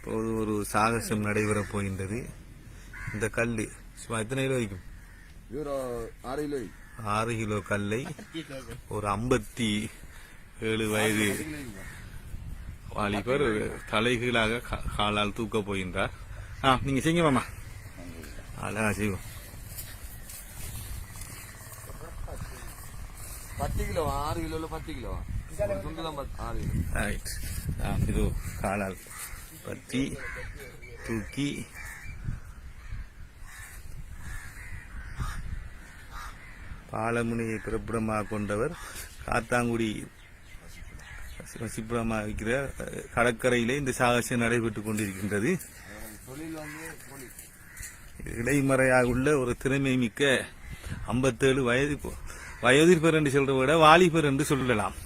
இப்போது ஒரு சாகசம் நடைபெறப் போகின்றது. இந்த கல் சும்மா எத்தனை கிலோ வைக்கும்? 6 கிலோ கல்லை ஒரு 57 வயது வாலிபர் தலைகீழாக காலால் தூக்க போகின்றார். நீங்க செய்யுங்க மாமா, அழகா செய்வோம். 10 கிலோ 6 கிலோல 10 கிலோ இது காலால் பற்றி தூக்கி பாலமுனையை பிறப்பிடமாக கொண்டவர் காத்தாங்குடி வசிப்பிடமாக இருக்கிற கடற்கரையிலே இந்த சாகசம் நடைபெற்றுக் கொண்டிருக்கின்றது. இடைமறையாக உள்ள ஒரு திறமை மிக்க 57 வயது பெயர் என்று சொல்றதை விட வாலிபர் என்று சொல்லலாம்.